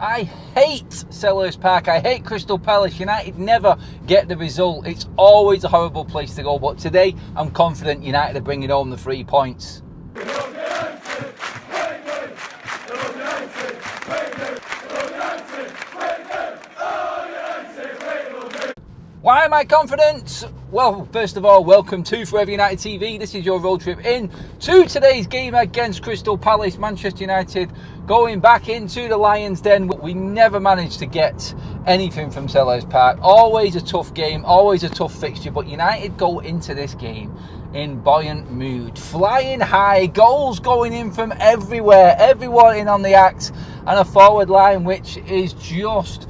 I hate Selhurst Park. I hate Crystal Palace. United never get the result. It's always a horrible place to go. But today, I'm confident United are bringing home the 3 points. Why am I confident? Well, first of all, welcome to Forever United TV. This is your road trip in to today's game against Crystal Palace. Manchester United going back into the Lions' Den. We never managed to get anything from Selhurst Park. Always a tough game, always a tough fixture, but United go into this game in buoyant mood, flying high, goals going in from everywhere, everyone in on the act, and a forward line which is just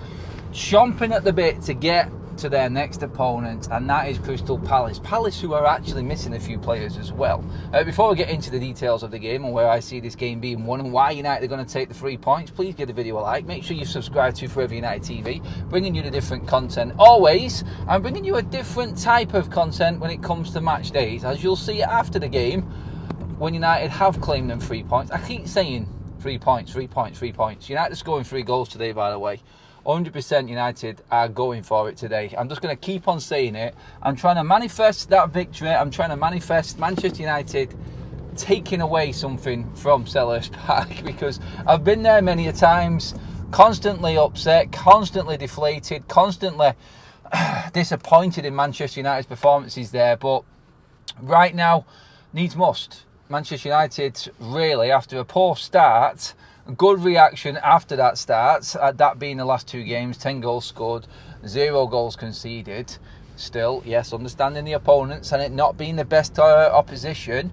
chomping at the bit to get to their next opponent, and that is Crystal Palace. Palace, who are actually missing a few players as well. Before we get into the details of the game and where I see this game being won and why United are going to take the 3 points, please give the video a like. Make sure you subscribe to Forever United TV, bringing you the different content. Always, I'm bringing you a different type of content when it comes to match days, as you'll see after the game when United have claimed them 3 points. I keep saying 3 points, 3 points, 3 points. United are scoring 3 goals today, by the way. 100% United are going for it today. I'm just going to keep on saying it. I'm trying to manifest that victory. I'm trying to manifest Manchester United taking away something from Selhurst Park, because I've been there many a times, constantly upset, constantly deflated, constantly disappointed in Manchester United's performances there. But right now, needs must. Manchester United really, after a poor start, good reaction after that start, that being the last 2 games, 10 goals scored, 0 goals conceded. Still, yes, understanding the opponents and it not being the best opposition,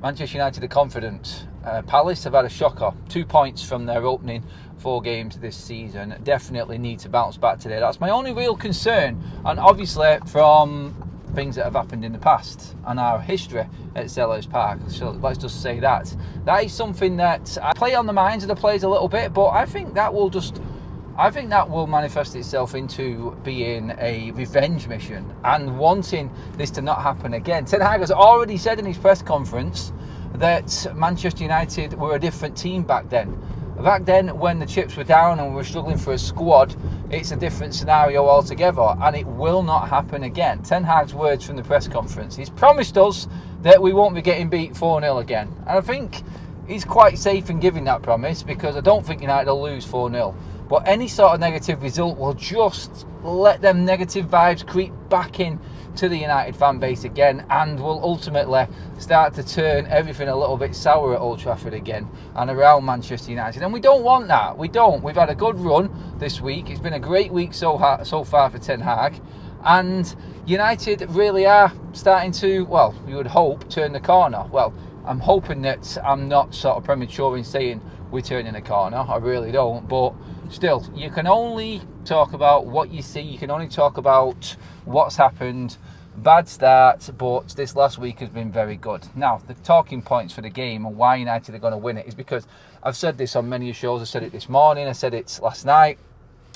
Manchester United are confident. Palace have had a shocker, 2 points from their opening 4 games this season. Definitely need to bounce back today. That's my only real concern, and obviously from things that have happened in the past and our history at Selhurst Park. So let's just say that is something that I play on the minds of the players a little bit, but I think that will manifest itself into being a revenge mission and wanting this to not happen again. Ten Hag has already said in his press conference that Manchester United were a different team back then. Back then, when the chips were down and we were struggling for a squad, it's a different scenario altogether, and it will not happen again. Ten Hag's words from the press conference. He's promised us that we won't be getting beat 4-0 again. And I think he's quite safe in giving that promise, because I don't think United will lose 4-0. But any sort of negative result will just let them negative vibes creep back in to the United fan base again, and will ultimately start to turn everything a little bit sour at Old Trafford again and around Manchester United. And we don't want that. We don't. We've had a good run this week. It's been a great week so far for Ten Hag, and United really are starting to, well, you would hope, turn the corner. Well, I'm hoping that I'm not sort of premature in saying we're turning a corner. I really don't. But still, you can only talk about what you see. You can only talk about what's happened. Bad start, but this last week has been very good. Now, the talking points for the game and why United are going to win it is because I've said this on many shows. I said it this morning. I said it last night.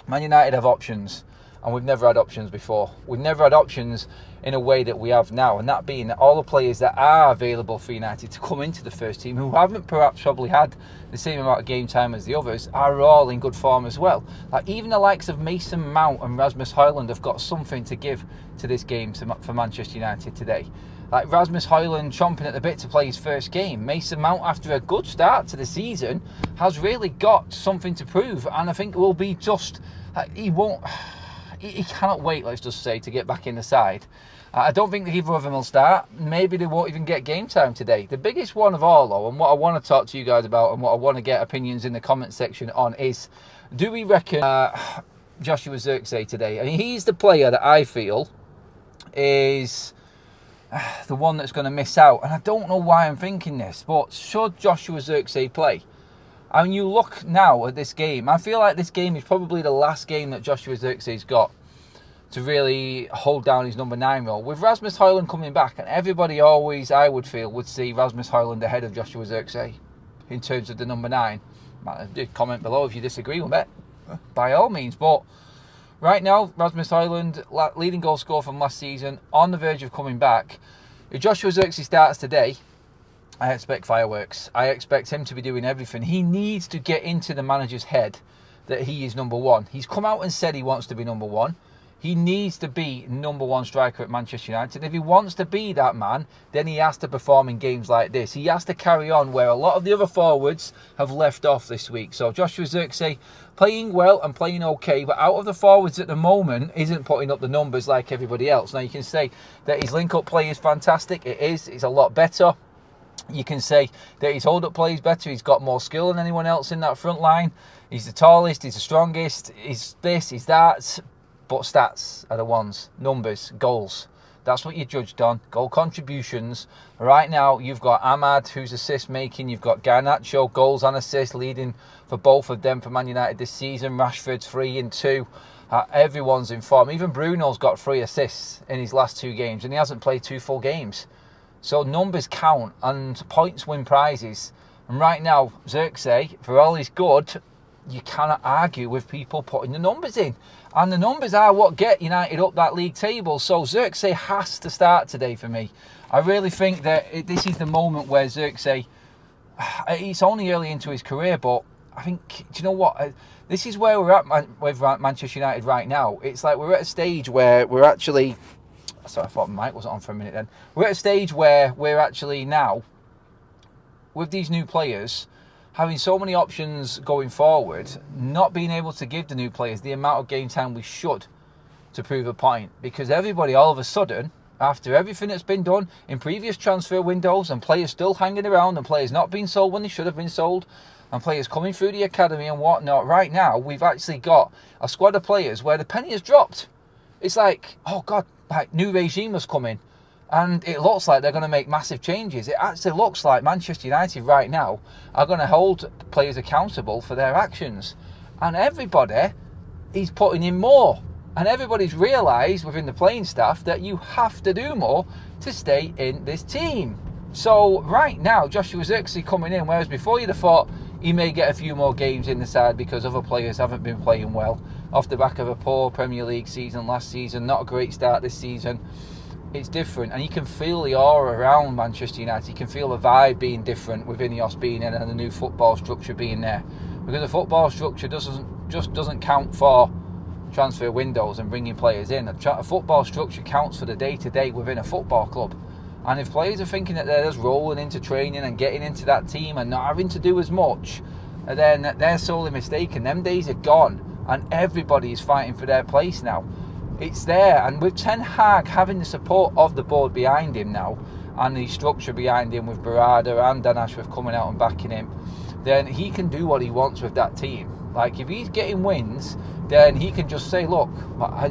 Man United have options, and we've never had options before. We've never had options in a way that we have now, and that being that all the players that are available for United to come into the first team, who haven't perhaps probably had the same amount of game time as the others, are all in good form as well. Like even the likes of Mason Mount and Rasmus Højlund have got something to give to this game for Manchester United today. Like Rasmus Højlund chomping at the bit to play his first game. Mason Mount, after a good start to the season, has really got something to prove, and I think it will be just, he cannot wait, let's just say, to get back in the side. I don't think either of them will start. Maybe they won't even get game time today. The biggest one of all, though, and what I want to talk to you guys about and what I want to get opinions in the comment section on is, do we reckon Joshua Zirkzee today? I mean, he's the player that I feel is the one that's going to miss out. And I don't know why I'm thinking this, but should Joshua Zirkzee play? I mean, you look now at this game. I feel like this game is probably the last game that Joshua Zirkzee's got to really hold down his number 9 role. With Rasmus Højlund coming back, and everybody always, I would feel, would see Rasmus Højlund ahead of Joshua Zirkzee in terms of the number 9. Comment below if you disagree with it, by all means. But right now, Rasmus Højlund, leading goal scorer from last season, on the verge of coming back. If Joshua Zirkzee starts today, I expect fireworks. I expect him to be doing everything. He needs to get into the manager's head that he is number one. He's come out and said he wants to be number one. He needs to be number one striker at Manchester United. If he wants to be that man, then he has to perform in games like this. He has to carry on where a lot of the other forwards have left off this week. So Joshua Zirkzee playing well and playing okay, but out of the forwards at the moment isn't putting up the numbers like everybody else. Now you can say that his link-up play is fantastic. It is. It's a lot better. You can say that his hold-up play is better. He's got more skill than anyone else in that front line. He's the tallest. He's the strongest. He's this. He's that. But stats are the ones. Numbers, goals. That's what you're judged on. Goal contributions. Right now, you've got Ahmad, who's assist making. You've got Garnacho, goals and assists, leading for both of them for Man United this season. Rashford's 3 and 2. Everyone's in form. Even Bruno's got 3 assists in his last 2 games, and he hasn't played 2 full games. So numbers count, and points win prizes. And right now, Zirkzee, for all he's good, you cannot argue with people putting the numbers in. And the numbers are what get United up that league table. So Zirkzee has to start today for me. I really think that this is the moment where Zirkzee, it's only early into his career, but I think, do you know what? This is where we're at with Manchester United right now. It's like we're at a stage where we're actually... Sorry, I thought my mic wasn't on for a minute then. We're at a stage where we're actually now, with these new players, having so many options going forward, not being able to give the new players the amount of game time we should to prove a point. Because everybody, all of a sudden, after everything that's been done in previous transfer windows, and players still hanging around, and players not being sold when they should have been sold, and players coming through the academy and whatnot, right now, we've actually got a squad of players where the penny has dropped. It's like, oh God, like new regime has come in. And it looks like they're going to make massive changes. It actually looks like Manchester United right now are going to hold players accountable for their actions. And everybody is putting in more. And everybody's realised within the playing staff that you have to do more to stay in this team. So right now, Joshua Zirkzee coming in, whereas before you'd have thought he may get a few more games in the side because other players haven't been playing well. Off the back of a poor Premier League season last season, not a great start this season. It's different, and you can feel the aura around Manchester United. You can feel the vibe being different with Ineos being in and the new football structure being there. Because the football structure doesn't count for transfer windows and bringing players in. A football structure counts for the day-to-day within a football club. And if players are thinking that they're just rolling into training and getting into that team and not having to do as much, then they're sorely mistaken. Them days are gone, and everybody is fighting for their place now. It's there, and with Ten Hag having the support of the board behind him now, and the structure behind him with Barada and Dan Ashworth coming out and backing him, then he can do what he wants with that team. Like, if he's getting wins, then he can just say, look,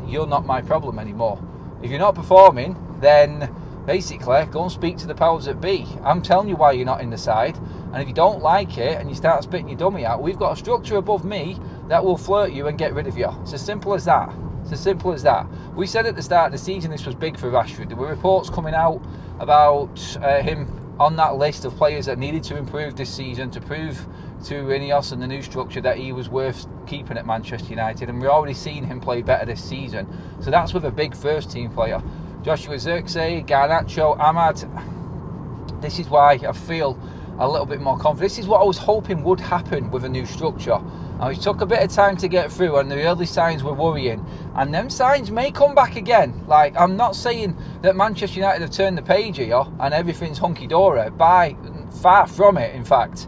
you're not my problem anymore. If you're not performing, then basically go and speak to the powers that be. I'm telling you why you're not in the side, and if you don't like it and you start spitting your dummy out, we've got a structure above me that will flirt you and get rid of you. It's as simple as that. It's as simple as that. We said at the start of the season this was big for Rashford. There were reports coming out about him on that list of players that needed to improve this season to prove to Ineos and the new structure that he was worth keeping at Manchester United, and we're already seeing him play better this season. So that's with a big first team player. Joshua Zirkzee, Garnacho, Ahmad. This is why I feel a little bit more confident. This is what I was hoping would happen with a new structure. And it took a bit of time to get through, and the early signs were worrying. And them signs may come back again. Like, I'm not saying that Manchester United have turned the page here and everything's hunky-dory. Far from it, in fact.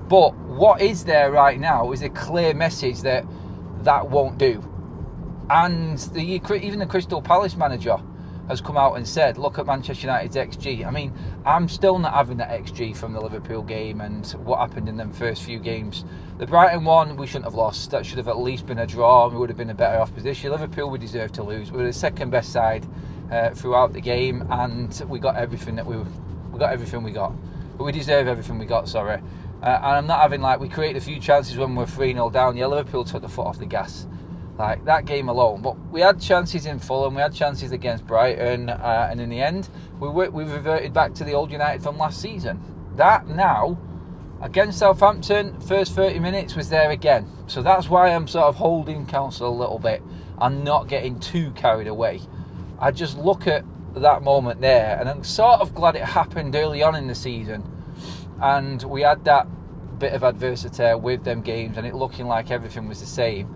But what is there right now is a clear message that won't do. And even the Crystal Palace manager has come out and said, look at Manchester United's XG. I mean, I'm still not having that XG from the Liverpool game and what happened in them first few games. The Brighton one, we shouldn't have lost. That should have at least been a draw. We would have been a better off position. Liverpool, we deserved to lose. We were the second best side throughout the game, and we got everything that we got everything we got. But we deserve everything we got, sorry. And I'm not having, like, we created a few chances when we were 3-0 down. Yeah, Liverpool took the foot off the gas. Like, that game alone. But we had chances in Fulham, we had chances against Brighton, and in the end, we reverted back to the old United from last season. That now, against Southampton, first 30 minutes was there again. So that's why I'm sort of holding counsel a little bit and not getting too carried away. I just look at that moment there, and I'm sort of glad it happened early on in the season. And we had that bit of adversity with them games and it looking like everything was the same,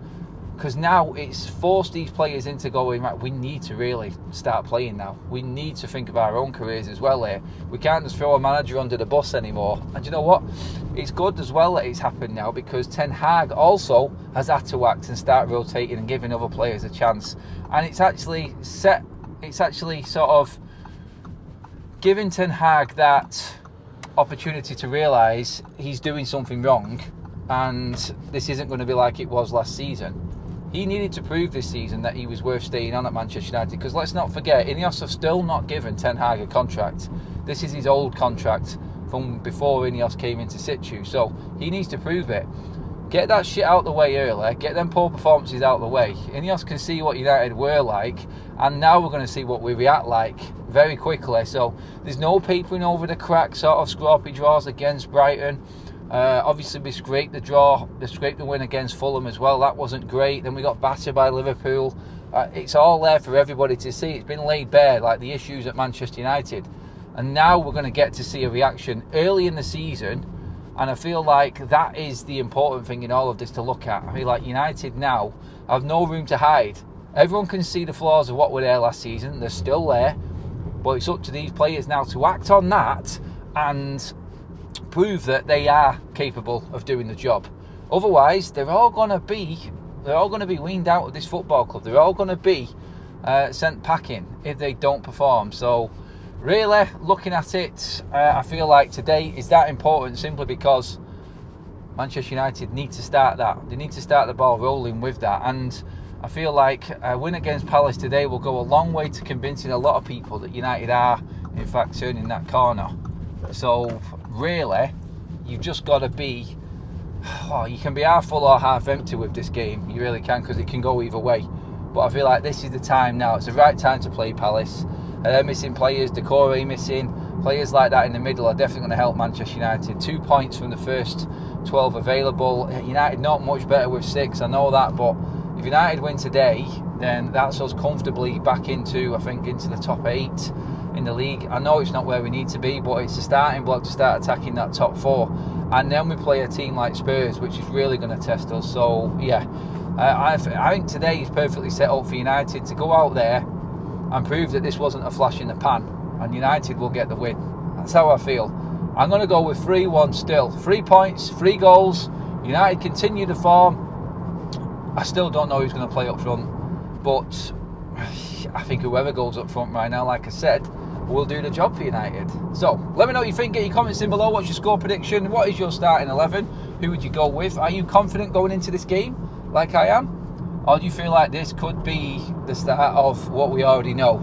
because now it's forced these players into going, right, we need to really start playing now. We need to think of our own careers as well here. We can't just throw a manager under the bus anymore. And you know what? It's good as well that it's happened now, because Ten Hag also has had to act and start rotating and giving other players a chance. And it's actually sort of giving Ten Hag that opportunity to realise he's doing something wrong and this isn't going to be like it was last season. He needed to prove this season that he was worth staying on at Manchester United, because let's not forget, Ineos have still not given Ten Hag a contract. This is his old contract from before Ineos came into situ, so he needs to prove it. Get that shit out the way early, get them poor performances out the way. Ineos can see what United were like, and now we're going to see what we react like very quickly. So there's no papering over the crack sort of scrappy draws against Brighton. Obviously we scraped the win against Fulham as well. That wasn't great. Then we got battered by Liverpool. It's all there for everybody to see. It's been laid bare, like the issues at Manchester United. And now we're going to get to see a reaction early in the season. And I feel like that is the important thing in all of this to look at. I feel like United now have no room to hide. Everyone can see the flaws of what were there last season. They're still there. But it's up to these players now to act on that and prove that they are capable of doing the job. Otherwise, they're all going to be weaned out of this football club. They're all going to be sent packing if they don't perform. So really, looking at it, I feel like today is that important simply because Manchester United need to start that. They need to start the ball rolling with that. And I feel like a win against Palace today will go a long way to convincing a lot of people that United are, in fact, turning that corner. So really, you've just got to be, you can be half full or half empty with this game. You really can, because it can go either way. But I feel like this is the time now. It's the right time to play Palace. They're missing players, Decore missing. Players like that in the middle are definitely going to help Manchester United. 2 points from the first 12 available. United not much better with 6, I know that, but if United win today, then that's us comfortably back into the top 8 in the league. I know it's not where we need to be, but it's a starting block to start attacking that top 4. And then we play a team like Spurs, which is really going to test us. So yeah, I think today is perfectly set up for United to go out there and prove that this wasn't a flash in the pan, and United will get the win. That's how I feel. I'm going to go with 3-1 still. 3 points, 3 goals. United continue to form. I still don't know who's going to play up front, but I think whoever goes up front right now, like I said, will do the job for United. So let me know what you think. Get your comments in below. What's your score prediction? What is your starting 11? Who would you go with? Are you confident going into this game like I am? Or do you feel like this could be the start of what we already know?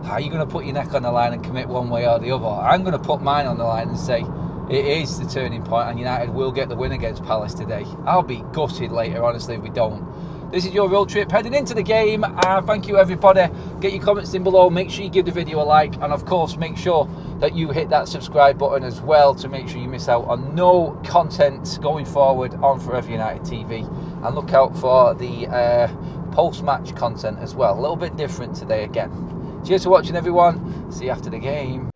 Are you going to put your neck on the line and commit one way or the other? I'm going to put mine on the line and say it is the turning point and United will get the win against Palace today. I'll be gutted later, honestly, if we don't. This is your road trip heading into the game. Thank you, everybody. Get your comments in below. Make sure you give the video a like. And, of course, make sure that you hit that subscribe button as well to make sure you miss out on no content going forward on Forever United TV. And look out for the post-match content as well. A little bit different today again. Cheers for watching, everyone. See you after the game.